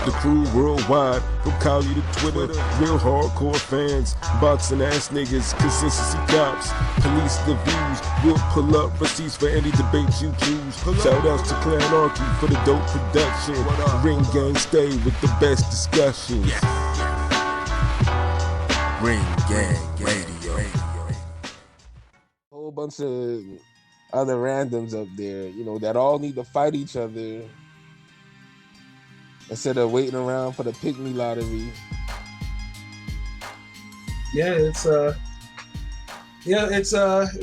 The crew worldwide, from Cali to Twitter, real hardcore fans, boxing ass niggas, consistency cops, police the views, we'll pull up receipts for any debate you choose. Shout outs to Clan Archie for the dope production. Ring Gang stay with the best discussions. Ring Gang Radio. Whole bunch of other randoms up there, you know, that all need to fight each other instead of waiting around for the pick me lottery. Yeah, it's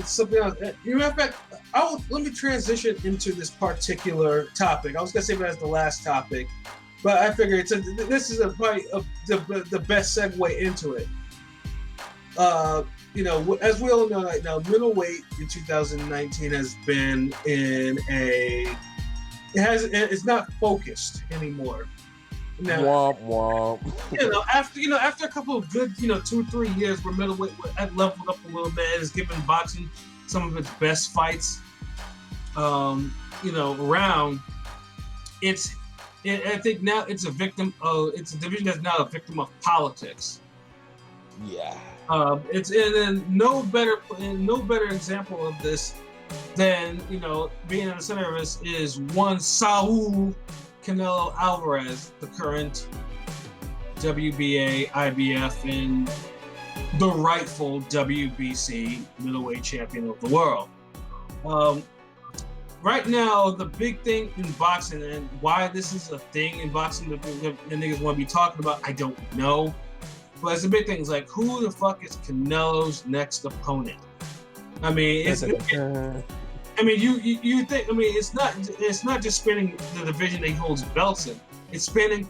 something else. You know, in fact, let me transition into this particular topic. I was gonna save it as the last topic, but I figure this is probably the best segue into it. You know, as we all know right now, middleweight in 2019 has been it's not focused anymore. Now, Womp womp. After a couple of good, 2-3 years where middleweight had leveled up a little bit and has given boxing some of its best fights, around. I think now it's a division that's now a victim of politics. Yeah. And no better example of this than being in the center of this is one Saul Canelo Alvarez, the current WBA, IBF, and the rightful WBC middleweight champion of the world. Right now, the big thing in boxing, and why this is a thing in boxing that the niggas want to be talking about, I don't know. But it's a big thing. It's like, who the fuck is Canelo's next opponent? I mean, you think? I mean, it's not just spinning the division that he holds belts in. It's spinning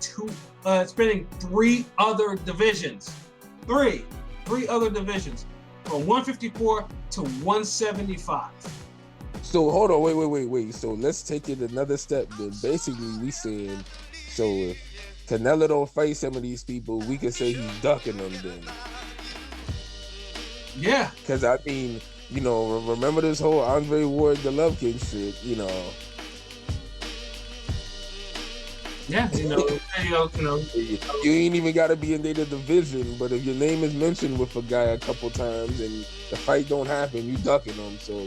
three other divisions, three other divisions, from 154 to 175. So hold on, wait. So let's take it another step. Then basically, we saying, so if Canelo don't fight some of these people, we can say he's ducking them then. Yeah. Because I mean, remember this whole Andre Ward Golovkin shit, Yeah, you ain't even got to be in their division, but if your name is mentioned with a guy a couple times and the fight don't happen, you ducking them. So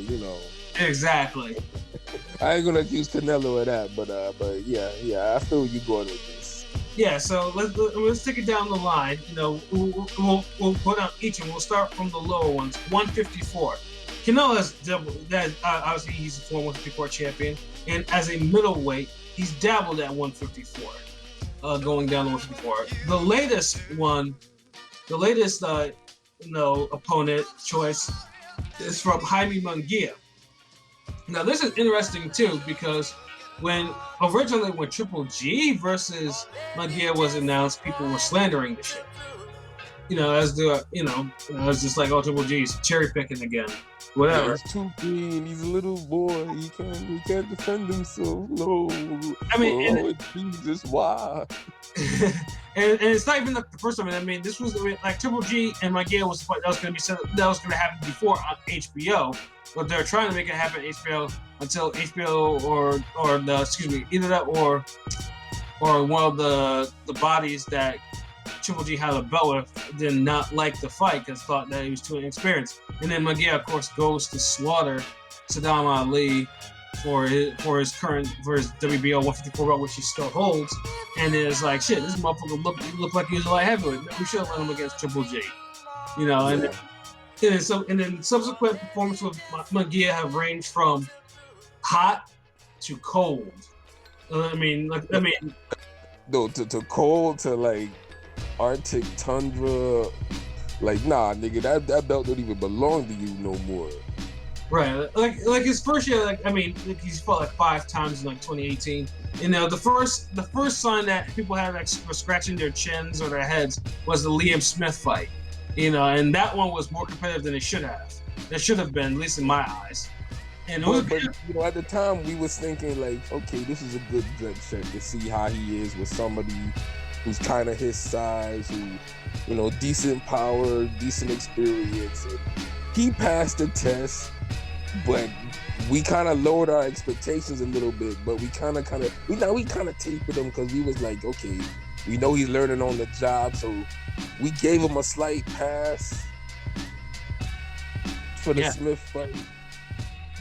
Exactly. I ain't gonna accuse Canelo of that, but yeah, I feel you going with this. Yeah, so let's take it down the line. We'll put out each, and we'll start from the lower ones. 154. Canelo has doubled that. Obviously, he's a former 154 champion, and as a middleweight, he's dabbled at 154, going down to 154. The latest opponent choice is from Jaime Munguia. Now, this is interesting too because when Triple G versus Munguia was announced, people were slandering the shit. It's just like, oh, Triple G's cherry picking again. Whatever. Yeah, he's too green. He's a little boy. He can't defend himself. No. I mean, Jesus, why? and it's not even like the first time. I mean, this was like Triple G and Munguia was going to happen before on HBO, but they're trying to make it happen on HBO until HBO either that or one of the bodies that Triple G had a belt with did not like the fight because thought that he was too inexperienced. And then Munguia, of course, goes to slaughter Saddam Ali for his WBO 154 belt, which he still holds. And it's like, shit, this motherfucker looked like he was a light heavyweight. We should have let him against Triple G. And then subsequent performances with Munguia have ranged from hot to cold. No, to cold to like Arctic tundra. Like, nah, nigga, that belt don't even belong to you no more. Right, like his first year, he's fought like 5 times in like 2018. The first sign that people had for scratching their chins or their heads was the Liam Smith fight. And that one was more competitive than it should have. It should have been, at least in my eyes. And but at the time we was thinking like, okay, this is a good gut check to see how he is with somebody who's kind of his size, who, decent power, decent experience. And he passed the test. but we kind of lowered our expectations a little bit. But we kind of tapered him because we was like, okay, we know he's learning on the job, so we gave him a slight pass for the Smith fight.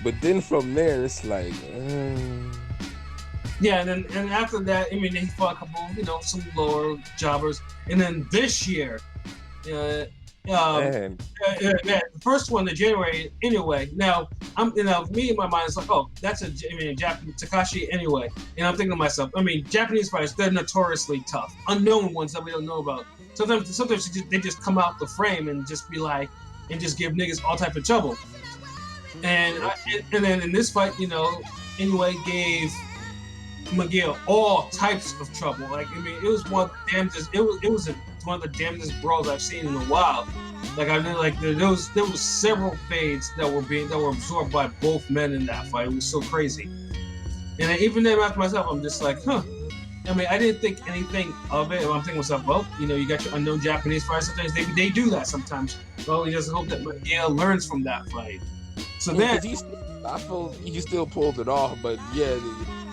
But then from there, it's like, yeah, and after that, I mean, he fought a couple, some lower jobbers, and then this year, the first one in January, anyway. Now, me in my mind, it's like, oh, that's Japanese Takashi anyway, and I'm thinking to myself, I mean, Japanese fighters, they're notoriously tough, unknown ones that we don't know about. Sometimes they just come out the frame and just be like, and just give niggas all type of trouble. And then in this fight, anyway, gave McGill all types of trouble. Like, I mean, it was one of the damnedest. It was one of the damnedest brawls I've seen in a while. Like, I mean, like there was several fades that were absorbed by both men in that fight. It was so crazy. And even then, after myself, I'm just like, huh. I mean, I didn't think anything of it. I'm thinking to myself, well, you got your unknown Japanese fighters. Sometimes they do that sometimes. Well, we just hope that McGill learns from that fight. So then, I feel you still pulled it off, but yeah,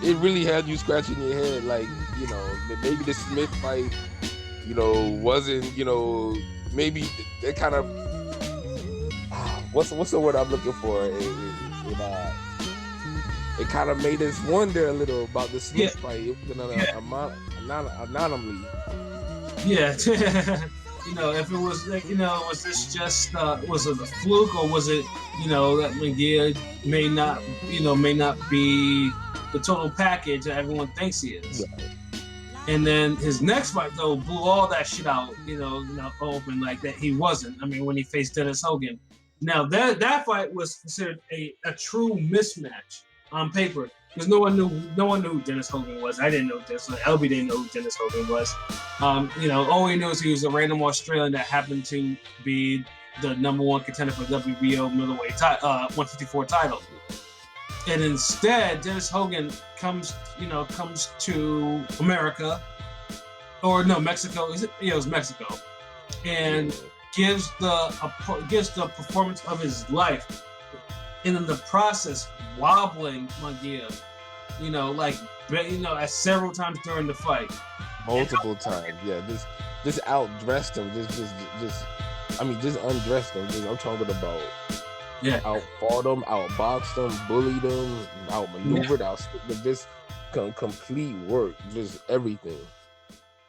it really had you scratching your head, like, maybe the Smith fight, wasn't, maybe they kind of, what's the word I'm looking for? It kind of made us wonder a little about the Smith fight. It was an anomaly. Yeah. If it was like, was this just was it a fluke, or was it, that McGill may not be the total package that everyone thinks he is. Right. And then his next fight though blew all that shit out, open like that. He wasn't. I mean, when he faced Dennis Hogan. Now that fight was considered a true mismatch on paper. Because no one knew who Dennis Hogan was. I didn't know this. LB didn't know who Dennis Hogan was. All he knew is he was a random Australian that happened to be the #1 contender for WBO middleweight 154 title. And instead, Dennis Hogan comes to America, or no, Mexico. It was Mexico, and gives the performance of his life. And in the process, wobbling McGill, at several times during the fight. Multiple times, yeah. Just outdressed him, just undressed him. I'm talking about, outfought him, outboxed him, bullied him, outmaneuvered, just complete work, just everything.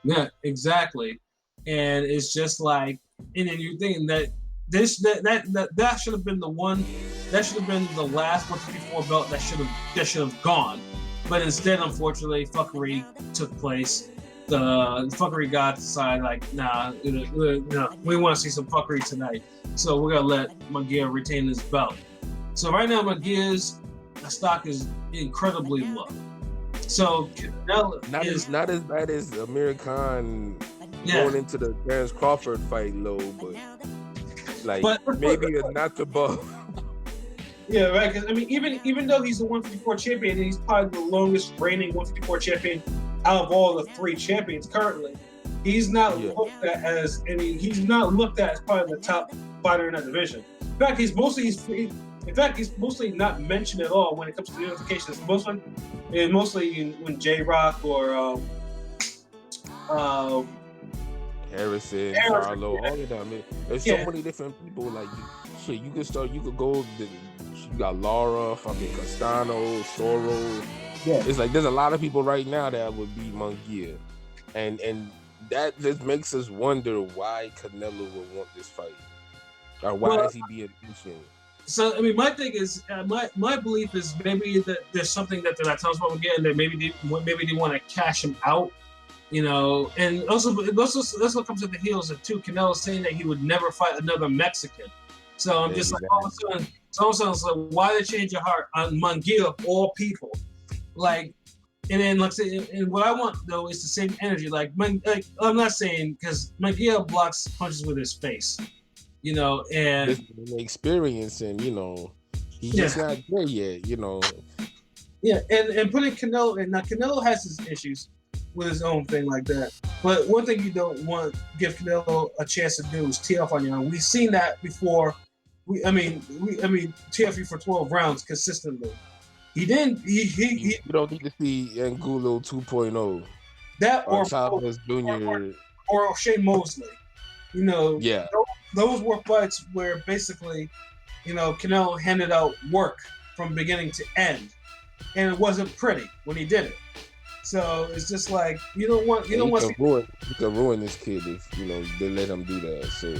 Yeah, exactly. And it's just like, and then you're thinking that that should have been the one. That should have been the last 154 belt that should have gone. But instead, unfortunately, fuckery took place. The fuckery got decided, like, nah, we want to see some fuckery tonight. So we're gonna let McGill retain his belt. So right now, McGill's stock is incredibly low. So Canelo not as bad as Amir Khan going into the Terence Crawford fight low, but maybe a notch above. Yeah, right. Because I mean, even though he's the 154 champion, and he's probably the longest reigning 154 champion out of all the 3 champions currently, he's not looked at as probably the top fighter in that division. In fact, he's mostly not mentioned at all when it comes to the unifications. Mostly when J-Rock or Harrison, Carlo, all of them. I mean, there's so many different people. Like, you could go. You got Laura, fucking Castano, Soro. Yeah, it's like there's a lot of people right now that would be McGill, and that just makes us wonder why Canelo would want this fight, or why is he being mentioned? So I mean, my thing is, my belief is maybe that there's something that they're not telling us about McGill, and that maybe they want to cash him out. And also comes at the heels of Canelo saying that he would never fight another Mexican. So I'm just like, all of a sudden, it's like, why they change your heart on McGill of all people? Like, and then like, and what I want though is the same energy. Like I'm not saying, because McGill blocks punches with his face, and experience, and he's just not there yet, Yeah, and putting Canelo in, now Canelo has his issues with his own thing like that. But one thing you don't want to give Canelo a chance to do is tee off on you. We've seen that before TFE for 12 rounds consistently. He didn't. He You don't need to see Angulo 2.0 that or Chavez Jr. or Shea Mosley. You know, Yeah. those were fights where basically, you know, Canelo handed out work from beginning to end, and it wasn't pretty when he did it. So it's just like you don't want You can ruin this kid if they let him do that. So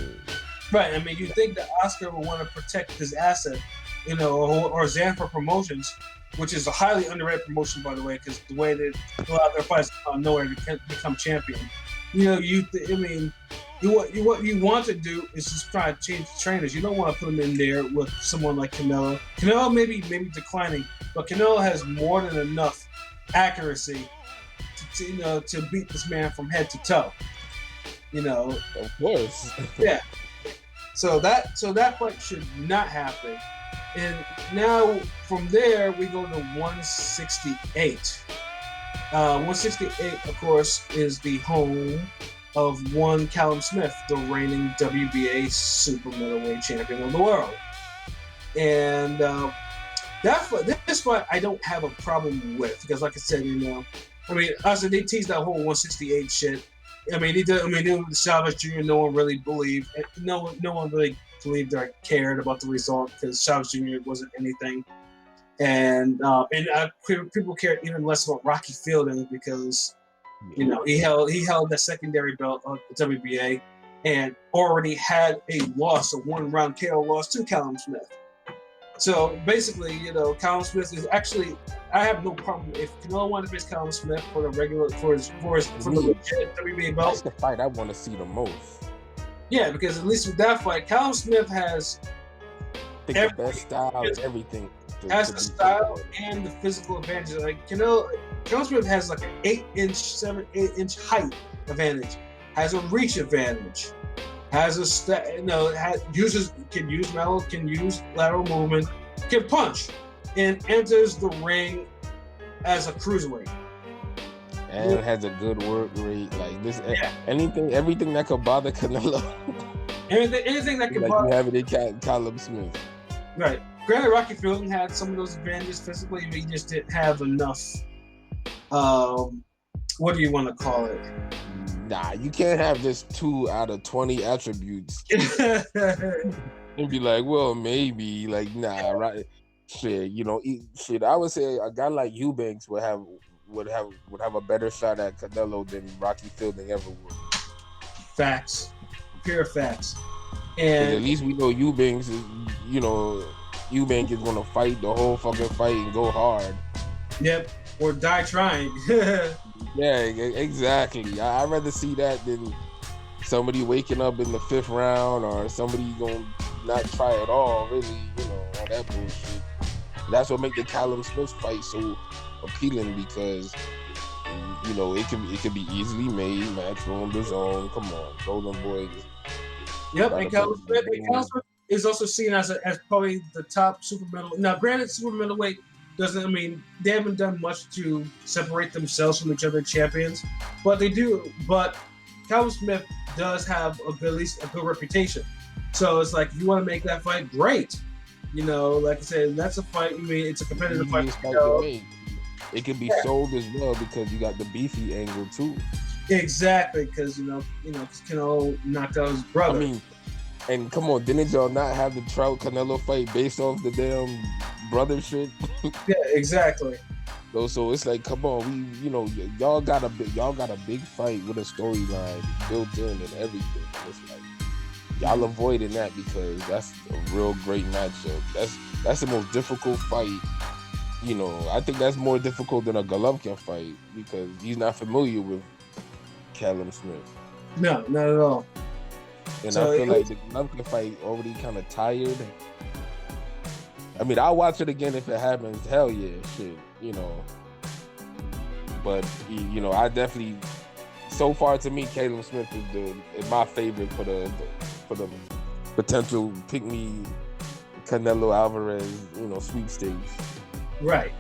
right. I mean, you think that Oscar would want to protect his asset, or Zanfer Promotions, which is a highly underrated promotion, by the way, because the way that a lot of their fights nowhere to become champion. What you want to do is just try to change the trainers. You don't want to put them in there with someone like Canelo. Canelo maybe declining, but Canelo has more than enough accuracy to beat this man from head to toe. Of course. Yeah. So that fight should not happen. And now from there we go to 168. 168, of course, is the home of one Callum Smith, the reigning WBA super middleweight champion of the world. And this fight I don't have a problem with because, like I said, also they teased that whole 168 shit. They did with Chavez Jr. No one really believed. No one really believed or cared about the result because Chavez Jr. wasn't anything. And people cared even less about Rocky Fielding because he held the secondary belt of the WBA and already had a one-round KO loss to Callum Smith. So basically, Callum Smith is actually. I have no problem if Canelo wanted to face Callum Smith for the legit WBA belt. That's the fight I want to see the most. Yeah, because at least with that fight, Callum Smith has the best style, everything. Has the style and the physical advantage. Like Callum Smith has like an 8-inch, 7-8-inch height advantage. Has a reach advantage. Has a can use lateral movement, can punch, and enters the ring as a cruiserweight. And has a good work rate. Like this, everything that could bother Canelo. Anything that could bother. You have it in Callum Smith. Right. Granted, Rocky Fielding had some of those advantages physically, but he just didn't have enough. What do you want to call it? Nah, you can't have just 2 out of 20 attributes and be like, well, maybe. Like, nah, right? Shit, I would say a guy like Eubanks would have a better shot at Canelo than Rocky Fielding ever would. Facts, pure facts. And at least we know Eubanks is, Eubank is gonna fight the whole fucking fight and go hard. Yep, or die trying. Yeah, exactly. I'd rather see that than somebody waking up in the 5th round or somebody gonna not try at all. Really, all that bullshit. That's what make the Callum Smith fight so appealing because it can be easily made. Matchroom, the zone. Come on, Golden Boy. Yep, and Callum Smith is also seen as probably the top super middleweight. Now, granted, super middleweight they haven't done much to separate themselves from each other champions, but they do. But Callum Smith does have at least a good reputation. So it's like, if you want to make that fight, great. Like I said, that's a fight. It's a competitive fight. It can be sold as well because you got the beefy angle too. Exactly, because Canelo knocked out his brother. And come on, didn't y'all not have the Trout Canelo fight based off the damn brother shit? Yeah, exactly. So it's like, come on, y'all got a big fight with a storyline built in and everything. It's like y'all avoiding that because that's a real great matchup. That's the most difficult fight. I think that's more difficult than a Golovkin fight because he's not familiar with Callum Smith. No, not at all. And I feel like the Golovkin fight already kind of tired. I'll watch it again if it happens. Hell yeah, shit, But I definitely, so far to me, Callum Smith is my favorite for the potential pick me Canelo Alvarez, sweepstakes. Right.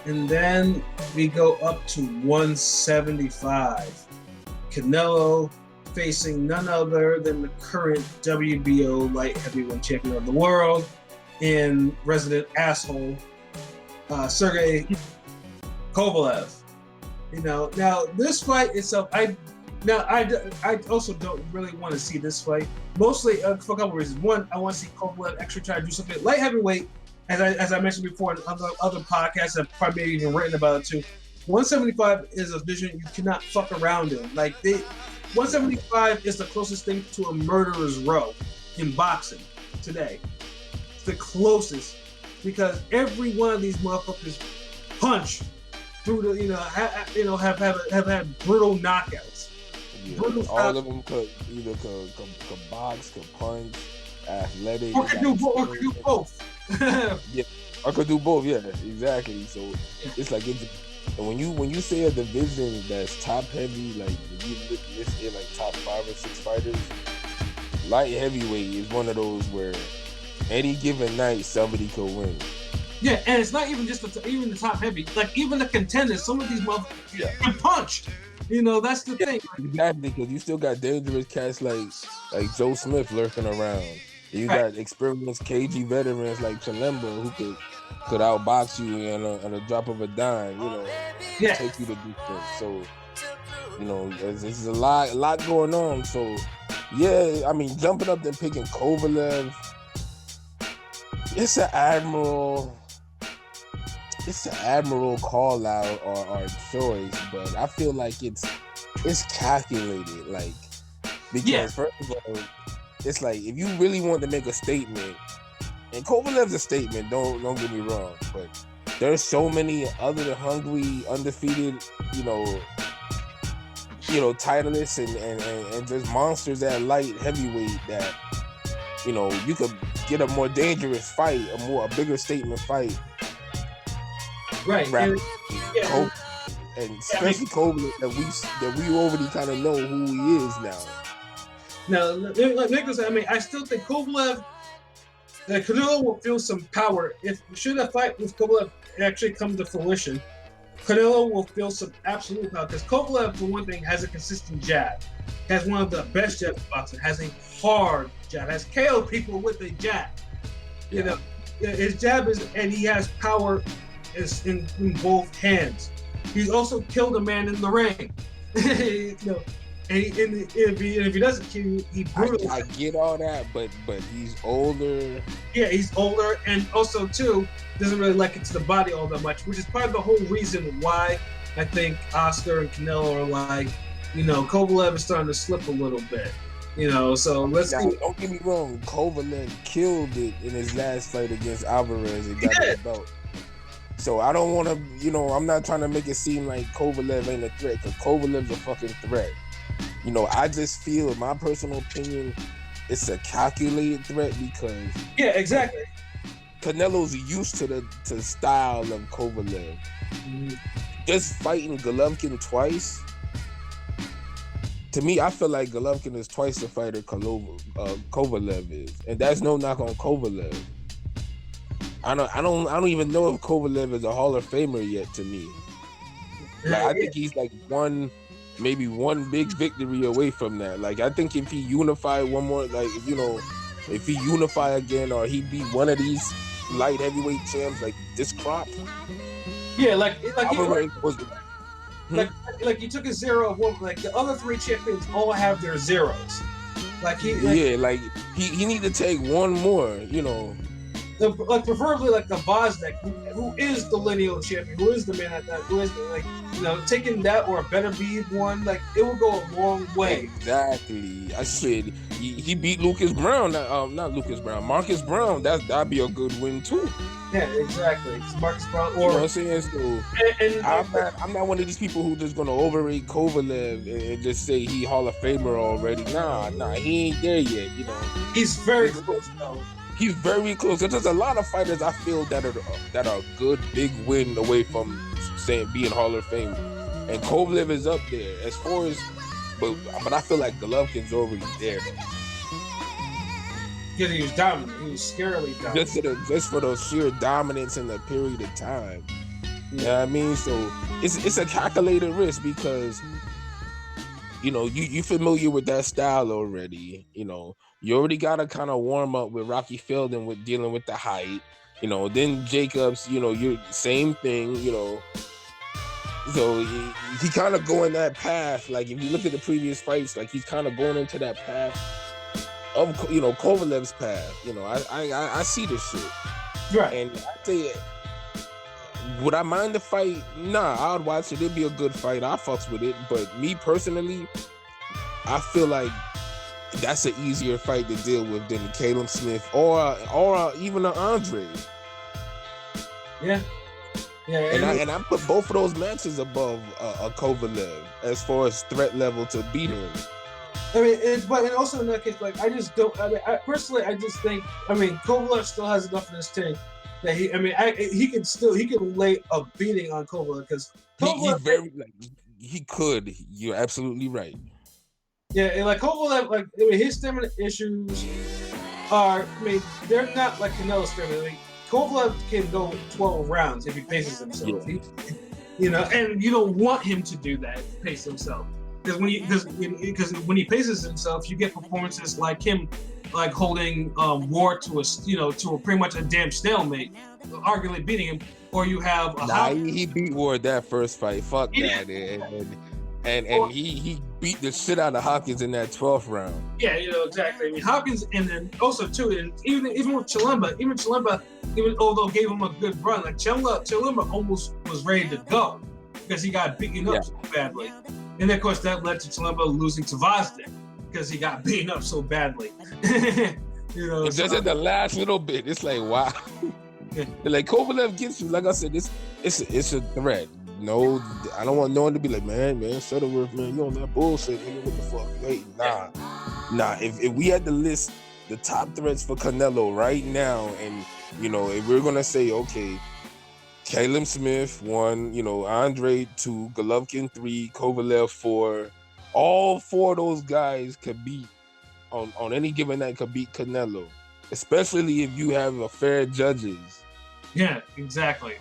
And then we go up to 175. Canelo facing none other than the current WBO light heavyweight champion of the world and resident asshole, Sergey Kovalev. You know, now this fight itself, I also don't really want to see this fight. Mostly for a couple of reasons. One, I want to see Kovalev actually try to do something light heavyweight. As I mentioned before in other podcasts, I've probably even written about it too. 175 is a division you cannot fuck around in. 175 is the closest thing to a murderer's row in boxing today. It's the closest because every one of these motherfuckers punch through the, have had brutal knockouts. Yeah, all of them could box, could punch, athletic, or could do both. Yeah, I could do both. Yeah, exactly. So it's like and when you say a division that's top heavy, like if you list it like top 5 or 6 fighters, light heavyweight is one of those where any given night somebody could win. Yeah, and it's not even just even the top heavy. Like even the contenders, some of these motherfuckers can punch. You know, that's the thing. Exactly, because you still got dangerous cats like Joe Smith lurking around. You got experienced KG veterans like Chalemba who could outbox you on a drop of a dime, take you to distance. So, there's a lot going on. So, yeah, I mean, jumping up and picking Kovalev, it's an admiral call out or choice, but I feel like it's calculated, like, because first of all, it's like if you really want to make a statement, and Kovalev's a statement, don't get me wrong, but there's so many other hungry, undefeated, titleists and just monsters at light heavyweight that, you could get a more dangerous fight, a bigger statement fight. Right. And especially Kovalev that we already kind of know who he is now. Now, like Nicholas said, I mean, I still think Kovalev, Canelo will feel some power. Should a fight with Kovalev actually come to fruition, Canelo will feel some absolute power. Because Kovalev, for one thing, has a consistent jab. Has one of the best jabs in boxing. Has a hard jab. Has KO'd people with a jab. His jab and he has power in both hands. He's also killed a man in the ring. And if he doesn't kill you, he brutally. I get all that, but he's older. Yeah, he's older, and also too doesn't really like it to the body all that much, which is part of the whole reason why I think Oscar and Canelo are like, Kovalev is starting to slip a little bit. So let's see. Don't get me wrong, Kovalev killed it in his last fight against Alvarez and got the belt. So I don't want to, I'm not trying to make it seem like Kovalev ain't a threat, because Kovalev's a fucking threat. I just feel, in my personal opinion, it's a calculated threat because exactly. Canelo's used to the style of Kovalev. Just fighting Golovkin twice. To me, I feel like Golovkin is twice the fighter Kovalev is, and that's no knock on Kovalev. I don't even know if Kovalev is a Hall of Famer yet. To me, I think he's like maybe one big victory away from that. Like, I think if he unify one more, like, if he unify again, or he beat one of these light heavyweight champs, like this crop. Yeah, like he took a zero of one. Like the other 3 champions all have their zeros. He need to take one more. Preferably like the Vosnek, who is the lineal champion, who is the man who is taking that or a better be one, like it will go a long way. Exactly. I said he beat Lucas Brown, not Lucas Brown, Marcus Brown. That'd be a good win too. Yeah, exactly. It's Marcus Brown, or you know what I'm saying? So I'm not one of these people who just gonna overrate Kovalev and just say he Hall of Famer already. Nah, he ain't there yet. He's very close though. He's very close. There's a lot of fighters I feel that are a good big win away from saying being Hall of Fame, and Kovalev is up there as far as, but I feel like Golovkin's already there. Because he was dominant. He was scarily dominant. Just for the sheer dominance in the period of time. You know what I mean? So it's a calculated risk because you familiar with that style already. You already got to kind of warm up with Rocky Fielding with dealing with the height. Then Jacobs, you're same thing. So he kind of going that path. Like if you look at the previous fights, like he's kind of going into that path of Kovalev's path. I see this shit, right? And I say, would I mind the fight? Nah, I would watch it. It'd be a good fight. I fucks with it. But me personally, I feel like that's an easier fight to deal with than Caleb Smith or even an Andre. Yeah. And I put both of those matches above a Kovalev as far as threat level to beat him. I mean, and also in that case, like I just don't. I mean, personally, I just think. I mean, Kovalev still has enough in his tank that he can lay a beating on Kovalev because he could. You're absolutely right. Yeah, and like Kovalev, like I mean, his stamina issues are. I mean, they're not like Canelo's stamina. I mean, Kovalev can go 12 rounds if he paces himself. Yeah. And you don't want him to do that, pace himself. Because when he paces himself, you get performances like him, like holding Ward to a pretty much a damn stalemate, arguably beating him. Or you have he beat Ward that first fight. Fuck that, and he beat the shit out of Hopkins in that 12th round. Yeah, exactly. I mean Hopkins, and then also too, and even with Chilemba, even although gave him a good run, like Chilemba almost was ready to go because he got beaten up so badly. And of course, that led to Chilemba losing to Vosdick because he got beaten up so badly. Just at the last little bit, it's like, wow. Like Kovalev gets you. Like I said, it's a threat. No, I don't want no one to be like, man, Shutterworth, man, you on that bullshit, nigga, what the fuck? Wait, nah. If we had to list the top threats for Canelo right now, and if we're gonna say, okay, Caleb Smith 1, Andre 2, Golovkin 3, Kovalev 4. All 4 of those guys could beat on any given night could beat Canelo, especially if you have a fair judges. Yeah, exactly.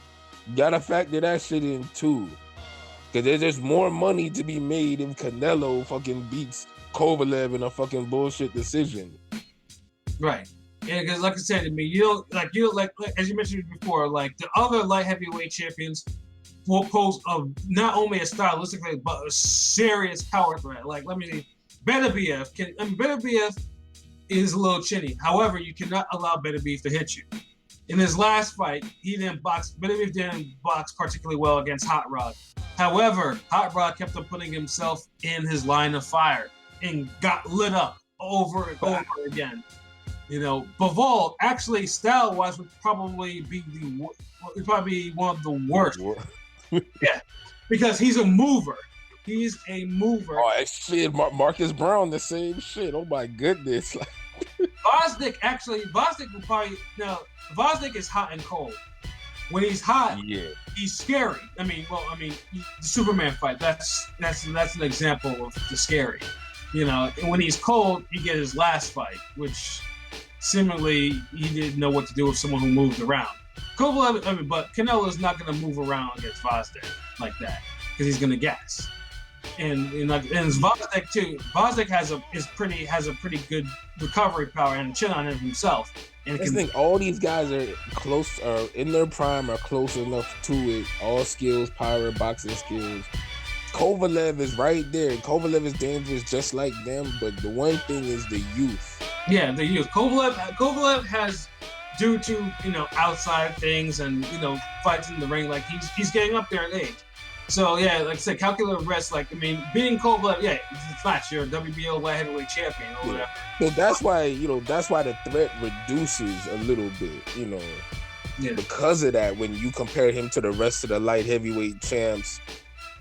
You gotta factor that shit in too, because there's just more money to be made if Canelo fucking beats Kovalev in a fucking bullshit decision. Right. Yeah, because like I said, I mean, you as you mentioned before, like the other light heavyweight champions will pose not only a stylistically but a serious power threat. Like Beterbiev is a little chinny. However, you cannot allow Beterbiev to hit you. In his last fight, Beterbiev didn't box particularly well against Hot Rod. However, Hot Rod kept on putting himself in his line of fire and got lit up over and over again. Bivol actually style-wise would probably be one of the worst. Yeah, because he's a mover. He's a mover. Oh, shit, Marcus Brown, the same shit. Oh my goodness. Vosdick will probably Vosdick is hot and cold. When he's hot, he's scary. The Superman fight. That's an example of the scary. And when he's cold, you get his last fight, which similarly he didn't know what to do with someone who moved around. But Canelo's not going to move around against Vosdick like that because he's going to gas. And Vosdick too. Vosdick has a pretty good recovery power and chin on him himself. And I think all these guys are in their prime, are close enough to it. All skills, power, boxing skills. Kovalev is right there. Kovalev is dangerous just like them, but the one thing is the youth. Yeah, the youth. Kovalev has, due to outside things and fights in the ring, like he's getting up there in age. So yeah, like I said, calculated rest. Beating Kovalev, it's not. You're a WBO light heavyweight champion or whatever. So that's why the threat reduces a little bit. Because of that, when you compare him to the rest of the light heavyweight champs,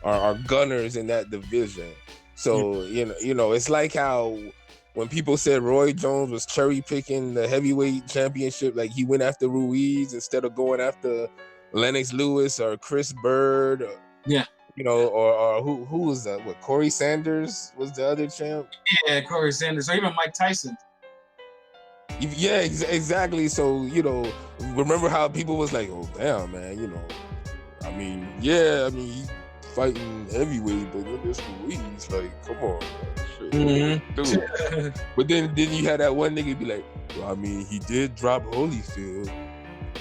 are gunners in that division. So it's like how when people said Roy Jones was cherry picking the heavyweight championship, like he went after Ruiz instead of going after Lennox Lewis or Chris Bird. Or who was that? What, Corey Sanders was the other champ? Yeah, Corey Sanders, or even Mike Tyson. Yeah, exactly. So remember how people was like, "Oh damn, man," he's fighting heavyweight, but look at this Ruiz. Like, come on, man. Shit. Mm-hmm. Dude. But then you had that one nigga be like, well, I mean, he did drop Holyfield.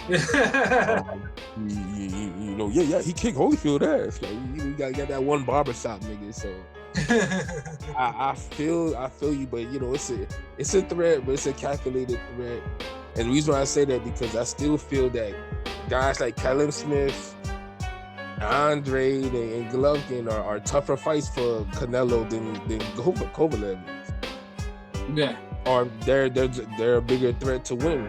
You know, yeah, he kicked Holyfield ass. Like, you got that one barbershop nigga. So I feel you, but you know, it's a threat, but it's a calculated threat. And the reason why I say that because I still feel that guys like Callum Smith, Andre, and Golovkin are tougher fights for Canelo than Kovalev is. Yeah. Or they're a bigger threat to win.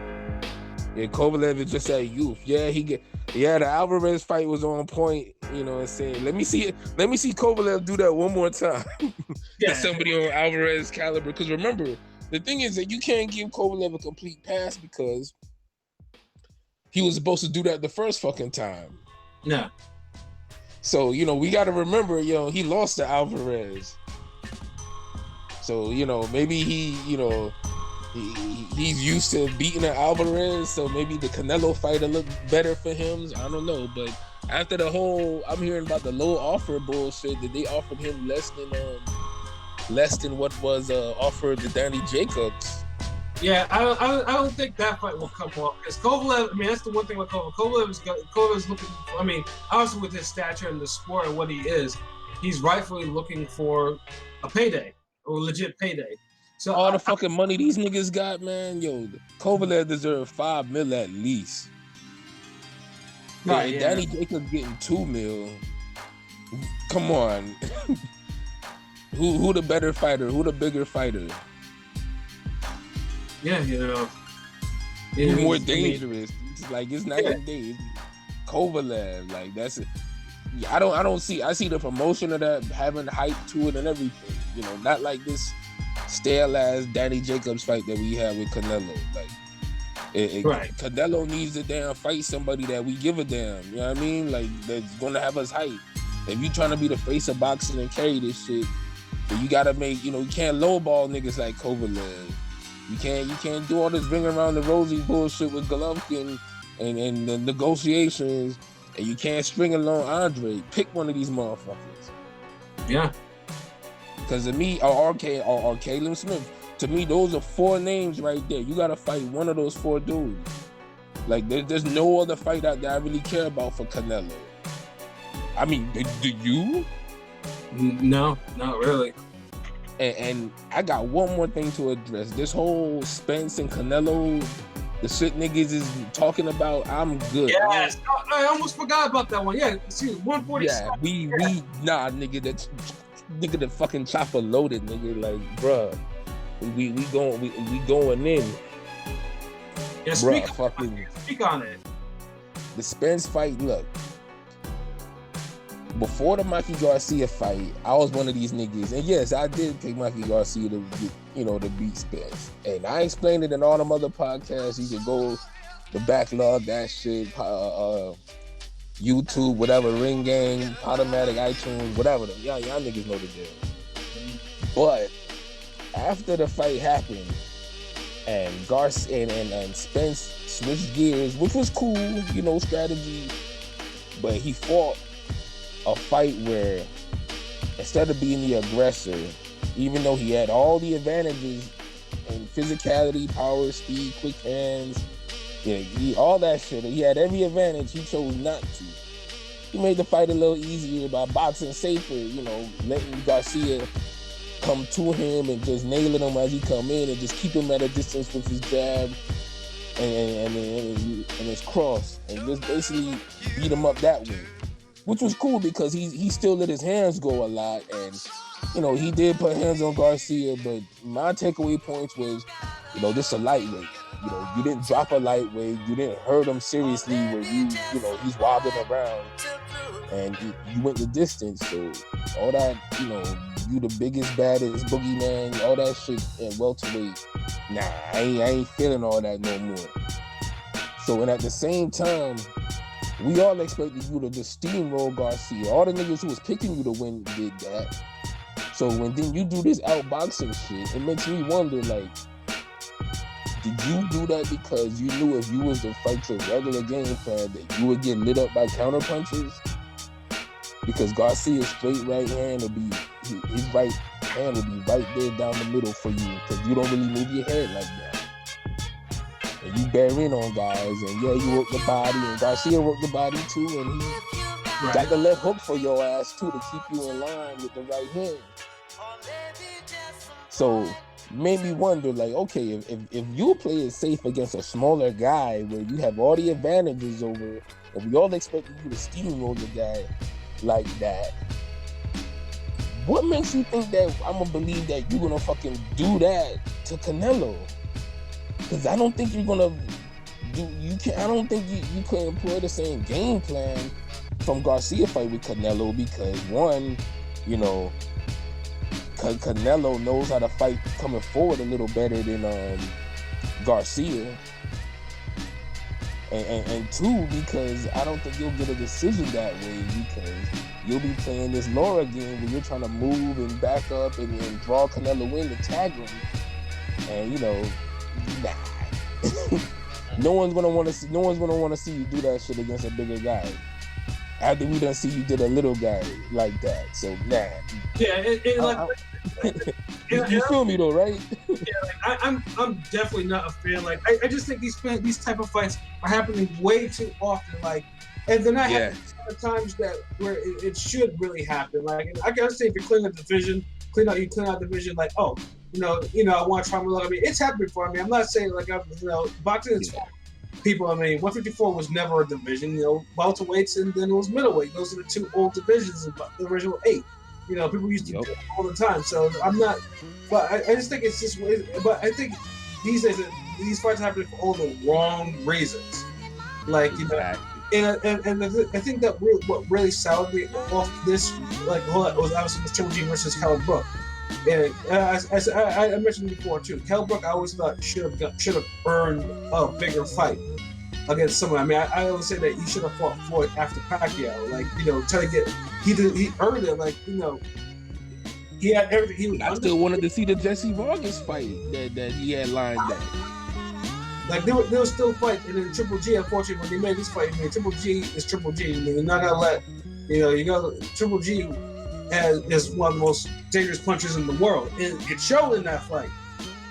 Yeah, Kovalev is just that youth. Yeah, the Alvarez fight was on point. You know what I'm saying? Let me see Kovalev do that one more time. Yeah. Somebody on Alvarez caliber. Because remember, the thing is that you can't give Kovalev a complete pass because he was supposed to do that the first fucking time. Yeah. So, you know, we got to remember, you know, he lost to Alvarez. So, you know, maybe he's used to beating an Alvarez, so maybe the Canelo fight will look better for him. I don't know, but after the whole, I'm hearing about the low offer bullshit that they offered him less than what was offered to Danny Jacobs. Yeah, I don't think that fight will come off because Kovalev. I mean, that's the one thing with Kovalev. Kovalev's looking. I mean, obviously with his stature in the sport and what he is, he's rightfully looking for a payday, a legit payday. So all the fucking money these niggas got, man. Yo, Kovalev deserves $5 million at least. Right, yeah. Danny Jacobs getting $2 million. Come on. Who the better fighter? Who the bigger fighter? Yeah, you know. Who's more dangerous? It's like it's night and day. Kovalev, like that's it. Yeah, I see the promotion of that having hype to it and everything. You know, not like this stale ass Danny Jacobs fight that we had with Canelo. Like right. Canelo needs to damn fight somebody that we give a damn. You know what I mean? Like that's gonna have us hype. If you trying to be the face of boxing and carry this shit, then you gotta make, you know, you can't lowball niggas like Kovalev. You can't do all this ring around the rosy bullshit with Golovkin and the negotiations, and you can't string along Andre. Pick one of these motherfuckers. Yeah. Because to me, or Caleb Smith, to me, those are 4 names right there. You gotta fight one of those 4 dudes. Like there's no other fight out there I really care about for Canelo. I mean, do you? No, not really. And I got one more thing to address. This whole Spence and Canelo, the shit niggas is talking about, I'm good. Yes, I almost forgot about that one. Yeah, see, 140. Yeah, we nigga, the fucking chopper loaded, nigga. Like, bruh, we going in. Yeah, speak on it. The Spence fight, look. Before the Mikey Garcia fight, I was one of these niggas, and yes, I did pick Mikey Garcia to beat Spence. And I explained it in all them other podcasts. You can go the backlog, that shit, YouTube, whatever, Ring Gang, Podomatic, iTunes, whatever. Y'all niggas know the deal. But after the fight happened, and Garcia and Spence switched gears, which was cool, you know, strategy, but he fought a fight where instead of being the aggressor, even though he had all the advantages in physicality, power, speed, quick hands, all that shit, he had every advantage, he chose not to. He made the fight a little easier by boxing safer, you know, letting Garcia come to him and just nailing him as he come in and just keep him at a distance with his jab and his cross, and just basically beat him up that way. Which was cool because he still let his hands go a lot, and you know, he did put hands on Garcia, but my takeaway points was, you know, this is a lightweight. You know, you didn't drop a lightweight, you didn't hurt him seriously where you know, he's wobbling around, and you went the distance. So all that, you know, you the biggest, baddest boogeyman, all that shit at welterweight, nah, I ain't feeling all that no more. So, and at the same time, we all expected you to just steamroll Garcia. All the niggas who was picking you to win did that. So when then you do this outboxing shit, it makes me wonder, like, did you do that because you knew if you was to fight your regular game plan that you would get lit up by counter punches? Because Garcia's straight right hand would be, his right hand will be right there down the middle for you because you don't really move your head like that. And you bear in on guys, and yeah, you work the body, and Garcia worked the body too, and he got the left hook for your ass too to keep you in line with the right hand. So made me wonder, like, okay, if you play it safe against a smaller guy where you have all the advantages over, and we all expect you to steamroll the guy like that, what makes you think that I'm gonna believe that you're gonna fucking do that to Canelo? Because I don't think you're gonna I don't think you could employ the same game plan from Garcia fight with Canelo, because one, you know, Canelo knows how to fight coming forward a little better than Garcia, and two, because I don't think you'll get a decision that way, because you'll be playing this Laura game where you're trying to move and back up and draw Canelo in to tag him, and you know, nah. No one's gonna want to see you do that shit against a bigger guy. After we done see you did a little guy like that, so nah. Yeah, you feel me though, right? Yeah, like I'm definitely not a fan. Like I just think these type of fights are happening way too often. Like, and they're not happening at times that where it should really happen. Like, I can say if you're cleaning the division, clean out the division. Like, oh, you know, I want to try my luck. I mean, it's happened before. I mean, I'm not saying like boxing is people. I mean, 154 was never a division. You know, welterweights and then it was middleweight. Those are the two old divisions of the original 8. You know, people used to do it all the time. So I'm not, but I just think it's just. But I think these days these fights are happening for all the wrong reasons. Like, you know, and I think that what really soured me off this, like, was obviously the Triple G versus Kell Brook. And I mentioned before too, Kell Brook I always thought should have earned a bigger fight against someone. I mean, I always say that he should have fought Floyd after Pacquiao. Like, you know, try to get he earned it. Like, you know, he had everything. I still wanted to see the Jesse Vargas fight that he had lined up. Like there was still fights, and then Triple G, unfortunately, when they made this fight, I mean, Triple G is Triple G. I mean, you're not gonna let, you got Triple G is one of the most dangerous punchers in the world, and it showed in that fight.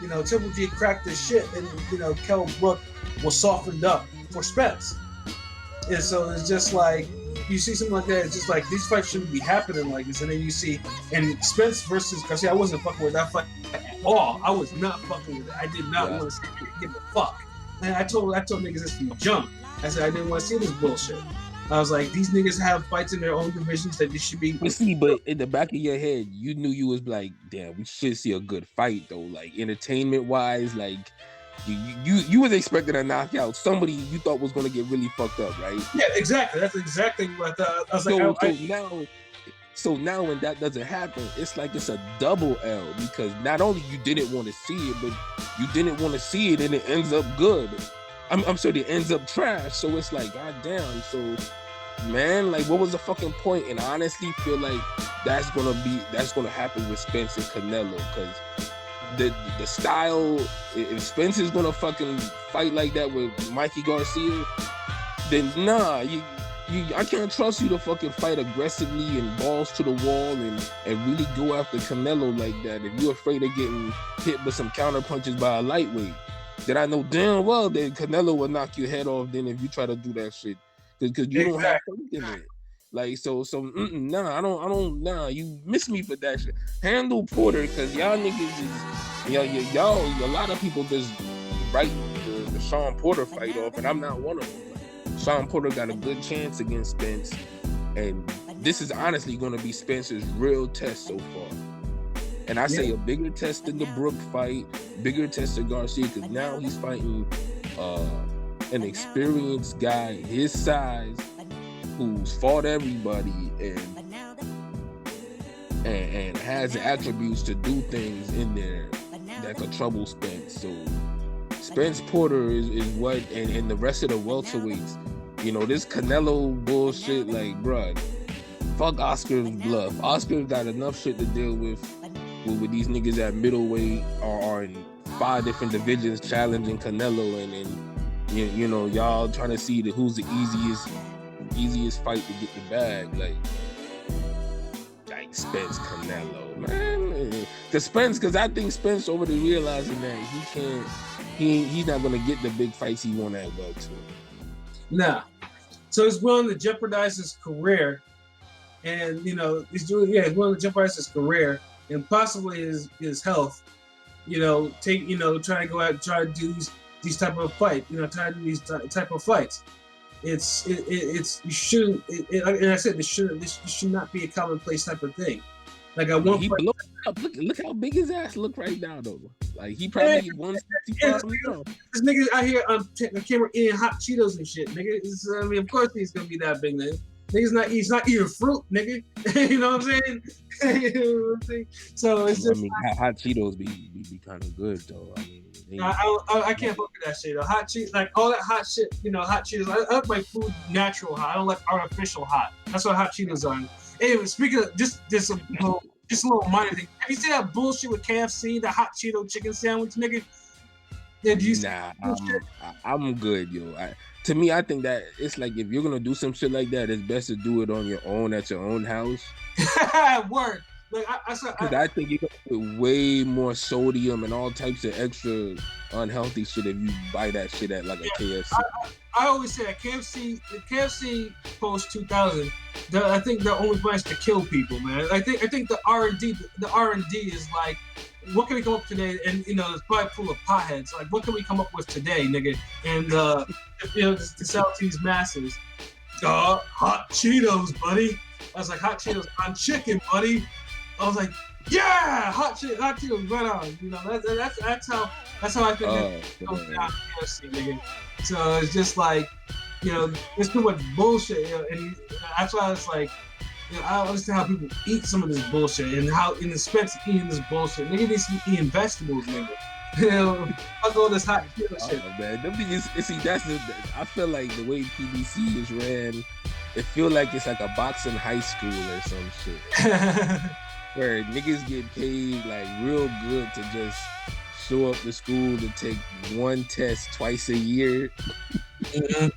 You know, Triple G cracked his shit, and you know, Kell Brook was softened up for Spence, and so it's just like you see something like that. It's just like these fights shouldn't be happening like this, and then you see and Spence versus Garcia. I wasn't fucking with that fight at all. I was not fucking with it. I did not want to see it. Give a fuck. And I told niggas this from the jump. I said I didn't want to see this bullshit. I was like, these niggas have fights in their own divisions that they should be. But see, but in the back of your head, you knew you was like, damn, we should see a good fight though. Like entertainment wise, like you was expecting a knockout. Somebody you thought was gonna get really fucked up, right? Yeah, exactly. That's exactly what I was like. So now when that doesn't happen, it's like it's a double L, because not only you didn't want to see it, but you didn't want to see it and it ends up good. I'm sorry, it ends up trash. So it's like, goddamn. So, man, like, what was the fucking point? And I honestly feel like that's gonna happen with Spence and Canelo, because the style, if Spence is gonna fucking fight like that with Mikey Garcia, then nah, I can't trust you to fucking fight aggressively and balls to the wall and really go after Canelo like that. If you're afraid of getting hit with some counter punches by a lightweight, then I know damn well that Canelo will knock your head off then if you try to do that shit. Because you don't have faith in it. Like, nah, you miss me for that shit. Handle Porter, because y'all niggas is, y'all, a lot of people just write the Sean Porter fight off, and I'm not one of them. Sean Porter got a good chance against Spence, and this is honestly going to be Spence's real test so far. And I say a bigger test than the Brook fight, bigger test than Garcia, because now he's fighting an experienced guy his size who's fought everybody and has the attributes to do things in there that could trouble Spence. So Spence Porter is what, and the rest of the welterweights, you know, this Canelo bullshit, like, bruh, fuck Oscar's bluff. Oscar's got enough shit to deal with these niggas at middleweight or in 5 different divisions challenging Canelo, and you know, y'all trying to see who's the easiest fight to get the bag, like Spence Canelo, man. Because I think Spence already realizing that he's not gonna get the big fights he want at welter. Nah. So he's willing to jeopardize his career, and he's willing to jeopardize his career and possibly his health. Try to do these type of fight. Try to do these type of fights. It's you shouldn't. And I said this should not be a commonplace type of thing. Like at one point, look how big his ass look right now though. Like he probably 165 now. This nigga out here on camera eating hot Cheetos and shit, nigga. Of course he's gonna be that big, nigga. He's not eating fruit, nigga. You know what I'm saying? You know what I'm saying? So it's just. Hot Cheetos be kind of good though. I can't fuck with that shit though. Hot Cheetos, like all that hot shit, hot Cheetos. I like my food natural hot. I don't like artificial hot. That's what hot Cheetos are. Anyway, speaking of just a little minor thing. Have you seen that bullshit with KFC, the hot Cheeto chicken sandwich, nigga? I'm good, yo. To me, I think that it's like if you're gonna do some shit like that, it's best to do it on your own at your own house. Word. Like I think you can put way more sodium and all types of extra unhealthy shit if you buy that shit at like a KFC. I always say that KFC post 2000. I think they're only plans to kill people, man. I think the R&D is like, what can we come up today? And it's probably full of potheads. Like, what can we come up with today, nigga? And to sell to these masses. Hot Cheetos, buddy. I was like, hot Cheetos on chicken, buddy. I was like, yeah, hot Cheetos, right on. That's how I think it goes down KFC, nigga. So it's just like, there's too much bullshit, and that's why it's like, I don't understand how people eat some of this bullshit and how in the Spence eating this bullshit. Nigga needs to be eating vegetables, nigga. Fuck all this hot shit. Man, I feel like the way PBC is ran, it feel like it's like a boxing high school or some shit. Where niggas get paid like real good to just show up to school to take one test twice a year. Mm-hmm.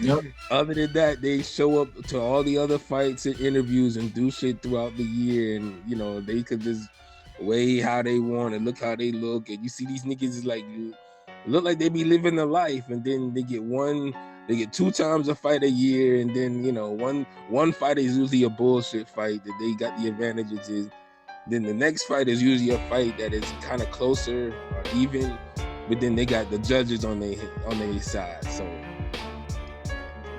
Yep. Other than that, they show up to all the other fights and interviews and do shit throughout the year, and they could just weigh how they want and look how they look, and you see these niggas is like look like they be living a life, and then they get 2 times a fight a year, and then one fight is usually a bullshit fight that they got the advantages in. Then the next fight is usually a fight that is kind of closer or even, but then they got the judges on their side. So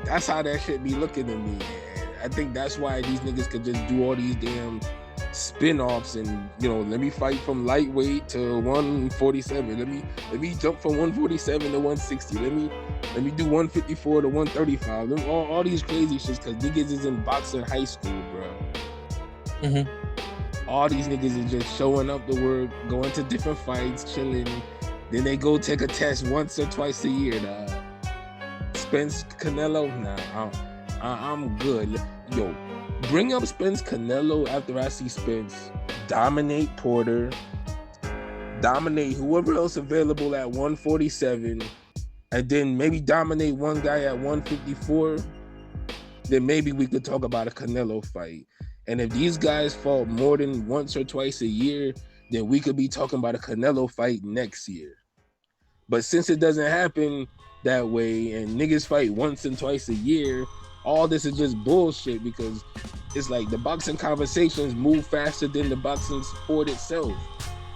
that's how that shit be looking to me. And I think that's why these niggas could just do all these damn spin-offs and let me fight from lightweight to 147. Let me jump from 147 to 160. Let me do 154 to 135. All these crazy shits because niggas is in boxing high school, bro. Mm-hmm. All these niggas is just showing up to work, going to different fights, chilling. Then they go take a test once or twice a year. Spence Canelo, I'm good. Yo, bring up Spence Canelo after I see Spence dominate Porter, dominate whoever else available at 147, and then maybe dominate one guy at 154. Then maybe we could talk about a Canelo fight. And if these guys fought more than once or twice a year, then we could be talking about a Canelo fight next year. But since it doesn't happen that way and niggas fight once and twice a year, all this is just bullshit because it's like the boxing conversations move faster than the boxing sport itself.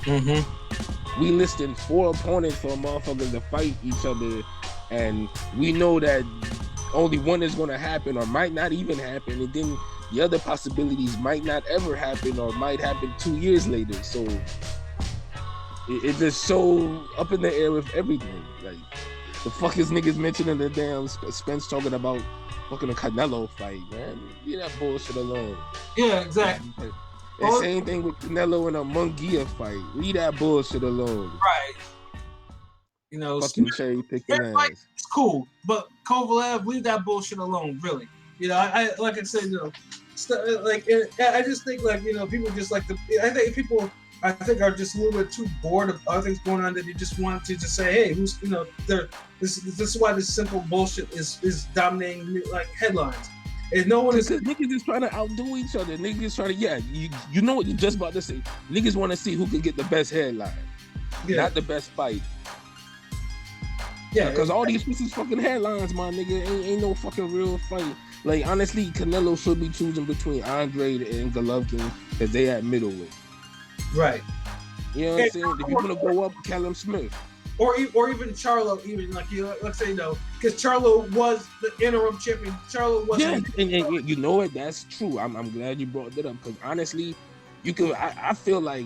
Mm-hmm. We listing 4 opponents for motherfuckers to fight each other, and we know that only one is going to happen or might not even happen, and then the other possibilities might not ever happen or might happen 2 years later. So it's just so up in the air with everything. Like, the fuck is niggas mentioning the damn Spence talking about fucking a Canelo fight, man? Leave that bullshit alone. Yeah, exactly. And same thing with Canelo and a Munguia fight. Leave that bullshit alone. Right. Fucking cherry picking ass. It's cool, but Kovalev, leave that bullshit alone, really. I like I said, I just think people just like I think people are just a little bit too bored of other things going on that they just want to just say, hey, who's this is why this simple bullshit is dominating like headlines. And no one is because niggas is trying to outdo each other. Niggas trying to you know what you're just about to say. Niggas want to see who can get the best headline, not the best fight. Yeah, because all these pieces fucking headlines, my nigga, ain't no fucking real fight. Like, honestly, Canelo should be choosing between Andre and Golovkin because they at middleweight. Right. You know what I'm saying? If you want to go up, Callum Smith. Or even Charlo, even like let's say because Charlo was the interim champion. Charlo was and you know what? That's true. I'm glad you brought that up because honestly, you can. I feel like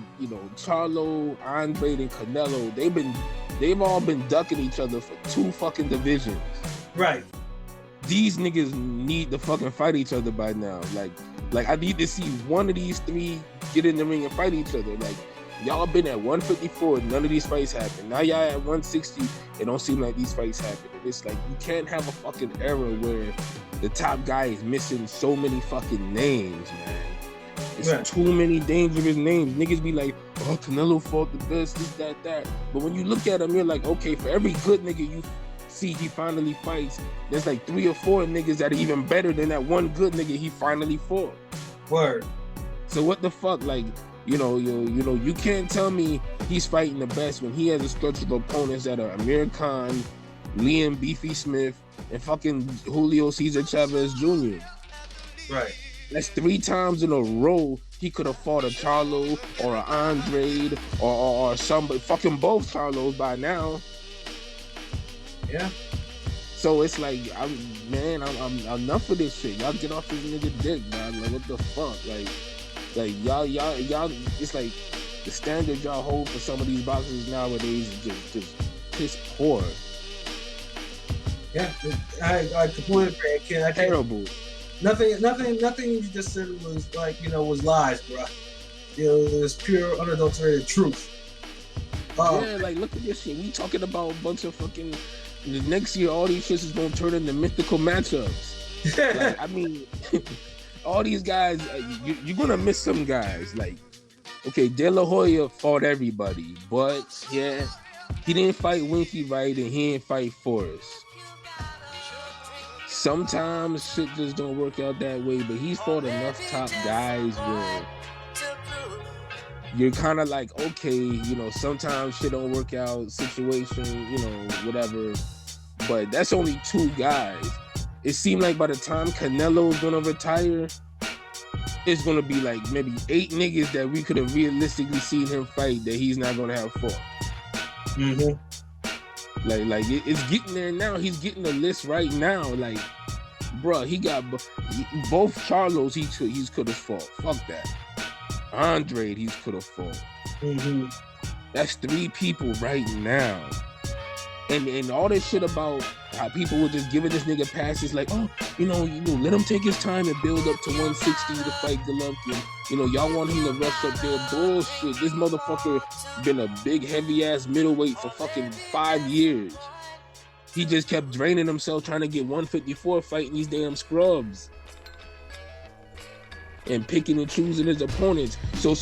Charlo, Andre, and Canelo. They've all been ducking each other for 2 fucking divisions. Right. These niggas need to fucking fight each other by now. Like I need to see one of these 3 get in the ring and fight each other. Like y'all been at 154, none of these fights happen. Now y'all at 160, it don't seem like these fights happen. It's like you can't have a fucking era where the top guy is missing so many fucking names, man. It's too many dangerous names. Niggas be like, oh, Canelo fought the best, this, that. But when you look at him, you're like, okay, for every good nigga you see he finally fights, there's like 3 or 4 niggas that are even better than that one good nigga he finally fought. Word. So what the fuck, like, you can't tell me he's fighting the best when he has a stretch of opponents that are Amir Khan, Liam Beefy Smith, and fucking Julio Cesar Chavez Jr. Right. That's 3 times in a row he could have fought a Charlo or an Andre or somebody, fucking both Charlos by now. Yeah. So it's like, I'm enough of this shit. Y'all get off this nigga dick, man. Like, what the fuck? Like y'all. It's like the standard y'all hold for some of these boxers nowadays is just piss poor. Yeah, I completely agree. I can't. Terrible. Nothing you just said was like, was lies, bro. It was pure unadulterated truth. Yeah, like look at this shit. We talking about a bunch of fucking. The next year, all these shits is gonna turn into mythical matchups. Like, I mean, all these guys, you're gonna miss some guys. Like, okay, De La Hoya fought everybody, but yeah, he didn't fight Winky right, and he didn't fight Forrest. Sometimes shit just don't work out that way, but he's fought enough top guys where you're kind of like, okay, sometimes shit don't work out, situation, whatever. But that's only 2 guys. It seemed like by the time Canelo's gonna retire, it's gonna be like maybe 8 niggas that we could have realistically seen him fight that he's not gonna have fought. Mm-hmm. Like it's getting there now. He's getting the list right now. Like, bruh, he got both Charlos. He could have fought. Fuck that. Andre, he could have fought. Mm-hmm. That's 3 people right now. And all this shit about how people were just giving this nigga passes like, oh, let him take his time and build up to 160 to fight Golovkin. Y'all want him to rush up there. Bullshit. This motherfucker been a big, heavy-ass middleweight for fucking 5 years. He just kept draining himself trying to get 154 fighting these damn scrubs. And picking and choosing his opponents. So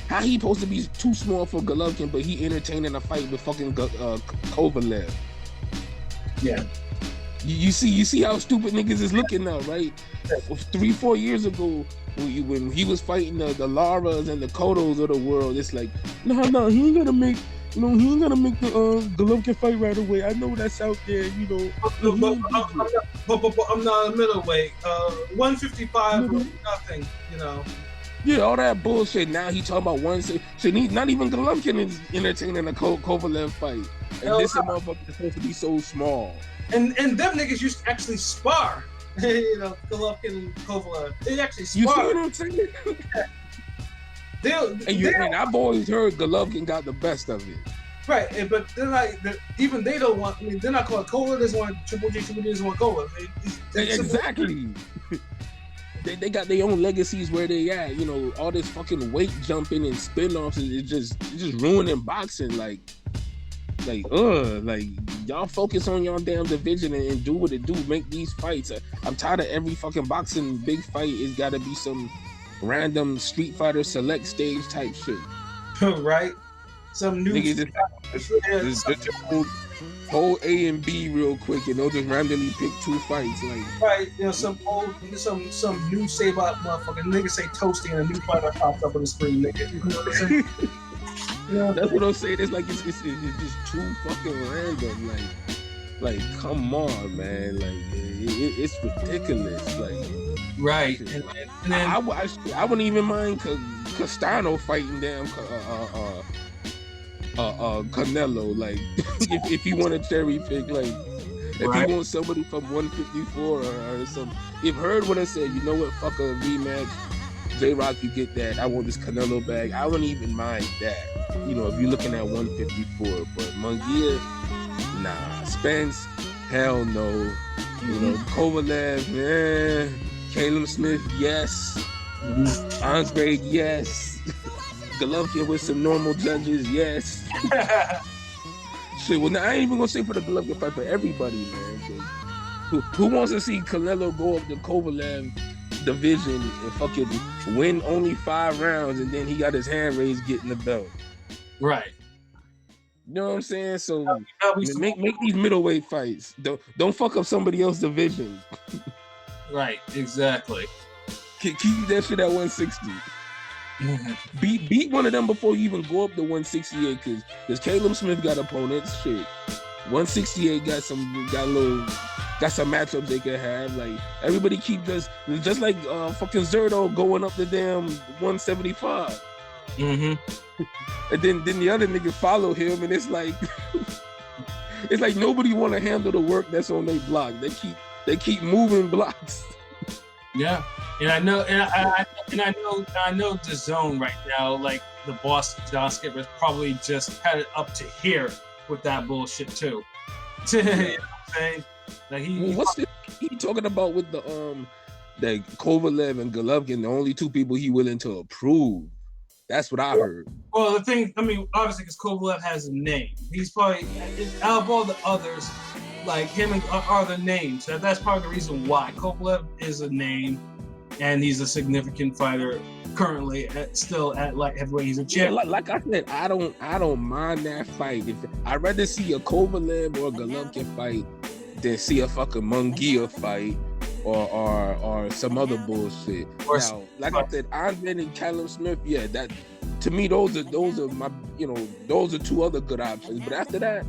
how he supposed to be too small for Golovkin, but he entertaining a fight with fucking Kovalev? Yeah. You see how stupid niggas is looking now, right? 3-4 years ago, when he was fighting the Laras and the Cottos of the world, it's like, no, he ain't gonna make. He ain't gonna make the Golovkin fight right away. I know that's out there, But I'm not a middleweight. 155 was nothing, Yeah, all that bullshit. Now he talking about not even Golovkin is entertaining a Kovalev fight. And this motherfucker is supposed to be so small. And them niggas used to actually spar. Golovkin and Kovalev. They actually spar. You see what I'm saying? And I've always heard Golovkin got the best of it. Right, but they're like, even they don't want. I mean, they're not called Cola. They just want Triple G. Triple G doesn't want Cola. Exactly. They got their own legacies where they at. All this fucking weight jumping and spin-offs is just ruining boxing. Like y'all focus on your damn division and do what it do. Make these fights. I'm tired of every fucking boxing big fight. It's got to be some random Street Fighter Select stage type shit. Right? Some new hold A and B real quick, and they'll just randomly pick 2 fights. Like, right, you know, some new save out motherfucker. Nigga say toasty and a new fighter pops up on the screen, nigga. You know what I'm saying? Yeah, that's what I'm saying. It's like it's just too fucking random. Like come on, man. Like it's ridiculous. Like, right. And then I wouldn't even mind Castano fighting damn Canelo. Like if he want to cherry pick, like if he wants somebody from 154 or something. If Heard would have said, you know what, fuck a rematch, J-Rock, you get that. I want this Canelo bag. I wouldn't even mind that. You know, if you're looking at 154, but Munguia, nah. Spence, hell no. You know, Kovalev, Caleb Smith, yes. Andre, yes. Golovkin with some normal judges, yes. Shit, well, now I ain't even gonna say for the Golovkin fight, for everybody, man. Who wants to see Canelo go up the Kovalev division and fucking win only 5 rounds, and then he got his hand raised getting the belt? Right. You know what I'm saying? So make these middleweight fights. Don't fuck up somebody else's division. Right, exactly. Keep that shit at 160. Beat one of them before you even go up to 168, because Caleb Smith got opponents. Shit, 168 got some matchups they can have. Like everybody keep just like fucking Zerto going up the damn 175. And then the other niggas follow him, and it's like it's like nobody want to handle the work that's on their block. They keep moving blocks. Yeah, and I know the zone right now, like the boss John Skipper's probably just had it up to here with that bullshit too. You know what I'm saying? Like what's he talking about with the that Kovalev and Golovkin, the only 2 people he willing to approve? That's what I heard. Well, the thing, I mean, obviously, because Kovalev has a name. He's probably, out of all the others, like him are the names. That's part of the reason why. Kovalev is a name, and he's a significant fighter currently, still at light heavyweight. He's a champ. Yeah, like I said, I don't mind that fight. I'd rather see a Kovalev or a Golovkin fight than see a fucking Munguia fight. Or some other bullshit. Now, like I said, Andre and Callum Smith, yeah, that to me those are my, you know, those are 2 other good options. But after that,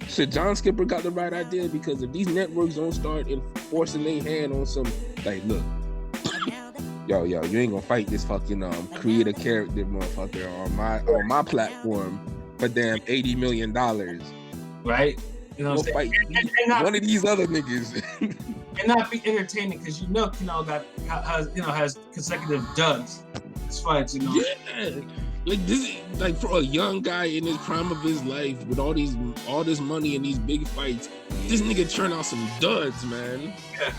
shit, John Skipper got the right idea, because if these networks don't start enforcing their hand on some, like, look, yo, you ain't gonna fight this fucking create a character motherfucker on my platform for damn $80 million. Right? You know what I'm saying? And one of these other niggas. And not be entertaining, because Canelo has consecutive duds. His fights, you know. Yeah, like this, like for a young guy in his prime of his life with all this money and these big fights, this nigga churn out some duds, man. Yeah,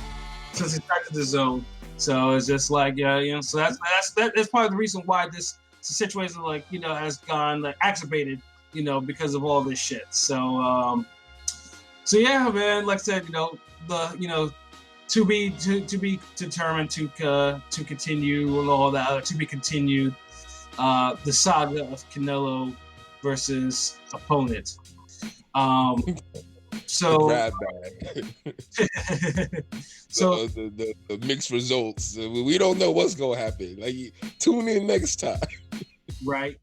since he's back to the zone, so it's just like so that's part of the reason why this situation has gone exacerbated, because of all this shit. So yeah, man. Like I said, to be determined to continue and all that, to be continued. The saga of Canelo versus opponent. So so the mixed results. We don't know what's gonna happen. Like, tune in next time. Right.